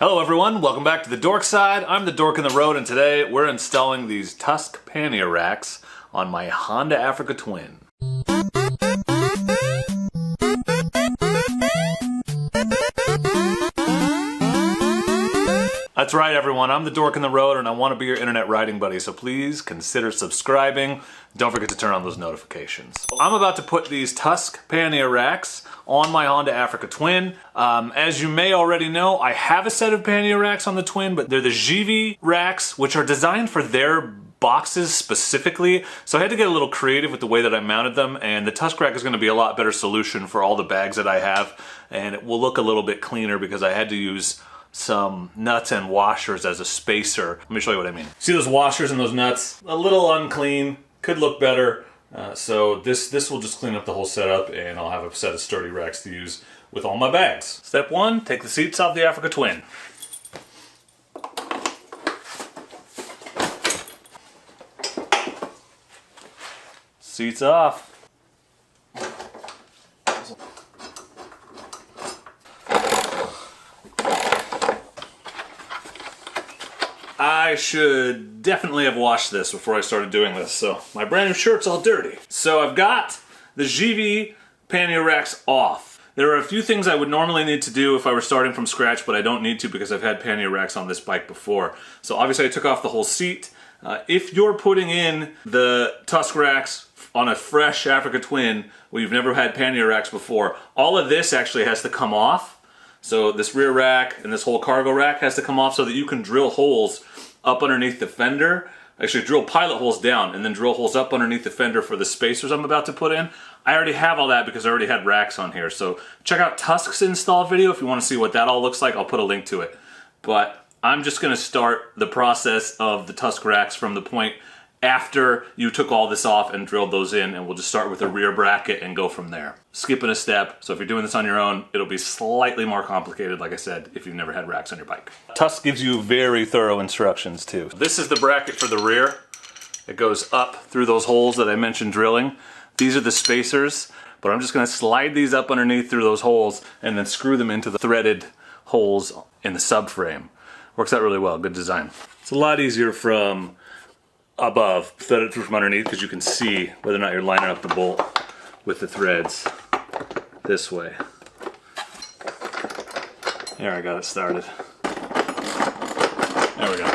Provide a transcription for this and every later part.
Hello everyone, welcome back to the Dork side. I'm the Dork in the Road, and today we're installing these Tusk Pannier Racks on my Honda Africa Twin. That's right everyone, I'm the Dork in the Road and I want to be your internet riding buddy, so please consider subscribing. Don't forget to turn on those notifications. I'm about to put these Tusk Pannier Racks on my Honda Africa Twin. As you may already know, I have a set of pannier racks on the Twin, but they're the GV racks, which are designed for their boxes specifically. So I had to get a little creative with the way that I mounted them, and the Tusk rack is going to be a lot better solution for all the bags that I have, and it will look a little bit cleaner because I had to use some nuts and washers as a spacer. Let me show you what I mean. See those washers and those nuts? A little unclean, could look better. So this will just clean up the whole setup, and I'll have a set of sturdy racks to use with all my bags. Step one, take the seats off the Africa Twin. Seats off. I should definitely have washed this before I started doing this, so my brand new shirt's all dirty. So I've got the GV pannier racks off. There are a few things I would normally need to do if I were starting from scratch, but I don't need to because I've had pannier racks on this bike before. So obviously I took off the whole seat. If you're putting in the Tusk racks on a fresh Africa Twin where you've never had pannier racks before, all of this actually has to come off. So this rear rack and this whole cargo rack has to come off so that you can drill holes up underneath the fender. Actually drill pilot holes down and then drill holes up underneath the fender for the spacers I'm about to put in. I already have all that because I already had racks on here. So check out Tusk's install video if you want to see what that all looks like. I'll put a link to it. But I'm just going to start the process of the Tusk racks from the point after you took all this off and drilled those in, and we'll just start with the rear bracket and go from there. Skipping a step, so if you're doing this on your own, it'll be slightly more complicated, like I said, if you've never had racks on your bike. Tusk gives you very thorough instructions too. This is the bracket for the rear. It goes up through those holes that I mentioned drilling. These are the spacers, but I'm just gonna slide these up underneath through those holes and then screw them into the threaded holes in the subframe. Works out really well, good design. It's a lot easier from above, thread it through from underneath because you can see whether or not you're lining up the bolt with the threads this way. There, I got it started. There we go.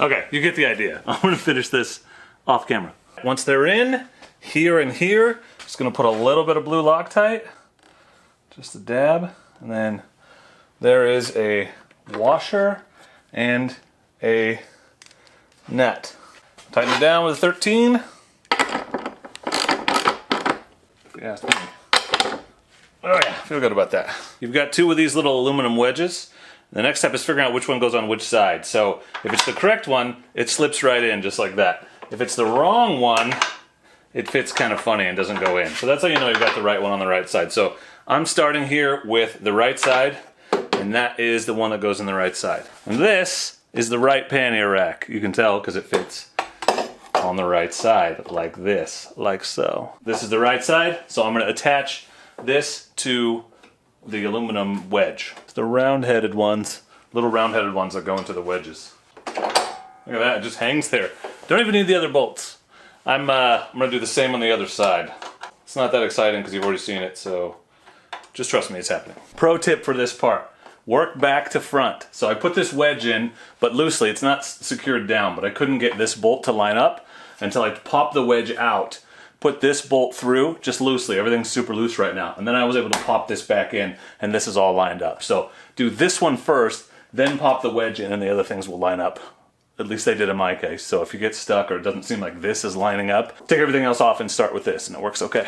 Okay, you get the idea. I'm gonna finish this off camera. Once they're in, here and here, just gonna put a little bit of blue Loctite. Just a dab, and then there is a washer and a nut. Tighten it down with a 13. If you ask me. Oh yeah, feel good about that. You've got two of these little aluminum wedges. The next step is figuring out which one goes on which side. So if it's the correct one, it slips right in just like that. If it's the wrong one, it fits kind of funny and doesn't go in. So that's how you know you've got the right one on the right side. So I'm starting here with the right side, and that is the one that goes in the right side. And this is the right pannier rack. You can tell because it fits on the right side, like this, like so. This is the right side, so I'm gonna attach this to the aluminum wedge. It's the round-headed ones, little round-headed ones that go into the wedges. Look at that, it just hangs there. Don't even need the other bolts. I'm gonna do the same on the other side. It's not that exciting because you've already seen it, so just trust me, it's happening. Pro tip for this part, work back to front. So I put this wedge in, but loosely, it's not secured down, but I couldn't get this bolt to line up until I popped the wedge out, put this bolt through, just loosely, everything's super loose right now, and then I was able to pop this back in, and this is all lined up. So do this one first, then pop the wedge in, and the other things will line up. At least they did in my case. So if you get stuck or it doesn't seem like this is lining up, take everything else off and start with this, and it works okay.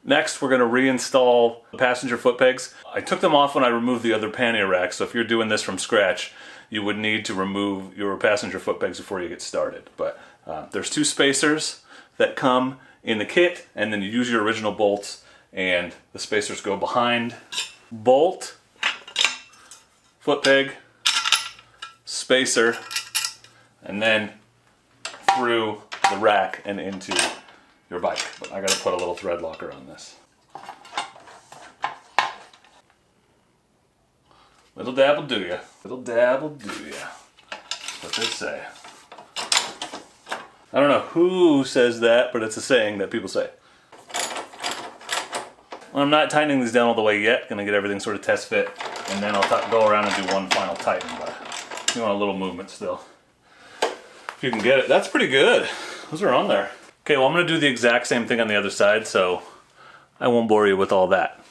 Next, we're going to reinstall the passenger foot pegs. I took them off when I removed the other pannier rack, so if you're doing this from scratch, you would need to remove your passenger foot pegs before you get started. But there's two spacers that come in the kit, and then you use your original bolts, and the spacers go behind. Bolt, foot peg, spacer, and then through the rack and into your bike. But I gotta put a little thread locker on this. Little dab will do ya. Little dab will do ya. That's what they say. I don't know who says that, but it's a saying that people say. Well, I'm not tightening these down all the way yet. Gonna get everything sort of test fit, and then I'll go around and do one final tighten, but you want a little movement still. If you can get it. That's pretty good. Those are on there. Okay, well I'm gonna do the exact same thing on the other side, so I won't bore you with all that.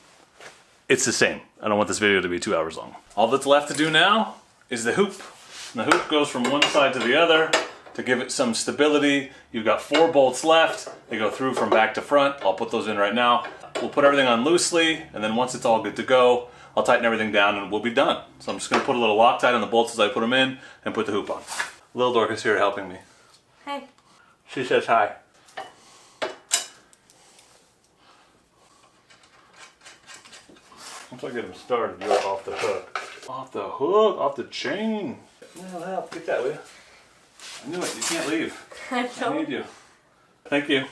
It's the same. I don't want this video to be 2 hours long. All that's left to do now is the hoop. And the hoop goes from one side to the other to give it some stability. You've got 4 bolts left. They go through from back to front. I'll put those in right now. We'll put everything on loosely, and then once it's all good to go, I'll tighten everything down and we'll be done. So I'm just gonna put a little Loctite on the bolts as I put them in and put the hoop on. Little Dork is here helping me. Hey. She says hi. Once I get him started, you're off the hook. Off the hook, off the chain. Well, help, get that, will you? I knew it, you can't leave. I need you. Thank you.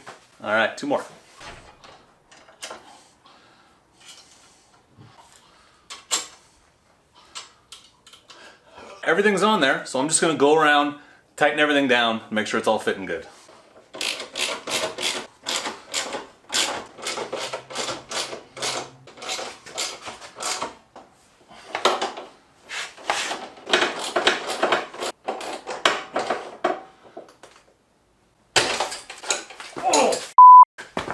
All right, 2 more. Everything's on there, so I'm just gonna go around, tighten everything down, make sure it's all fitting good.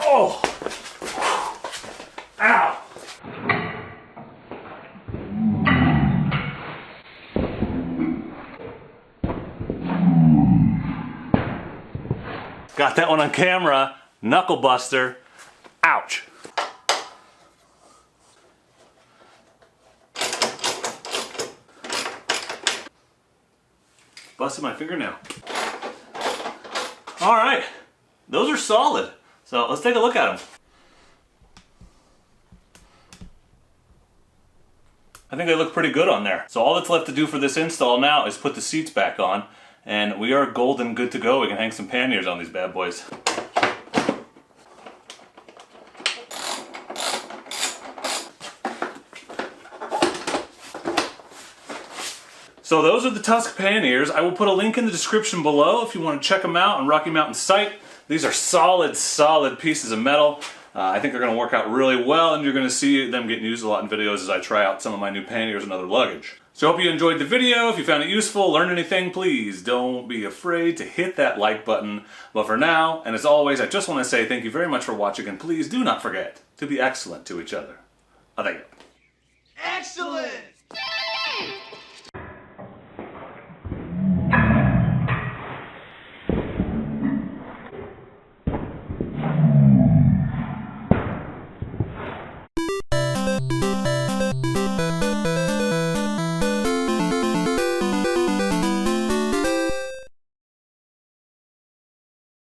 Oh! Ow! Got that one on camera. Knuckle buster. Ouch. Busted my fingernail. All right. Those are solid. So let's take a look at them. I think they look pretty good on there. So all that's left to do for this install now is put the seats back on, and we are golden good to go. We can hang some panniers on these bad boys. So those are the Tusk Panniers. I will put a link in the description below if you want to check them out on Rocky Mountain site. These are solid, solid pieces of metal. I think they're going to work out really well, and you're going to see them getting used a lot in videos as I try out some of my new panniers and other luggage. So I hope you enjoyed the video. If you found it useful, learned anything, please don't be afraid to hit that like button. But for now, and as always, I just want to say thank you very much for watching, and please do not forget to be excellent to each other. Thank you. Excellent!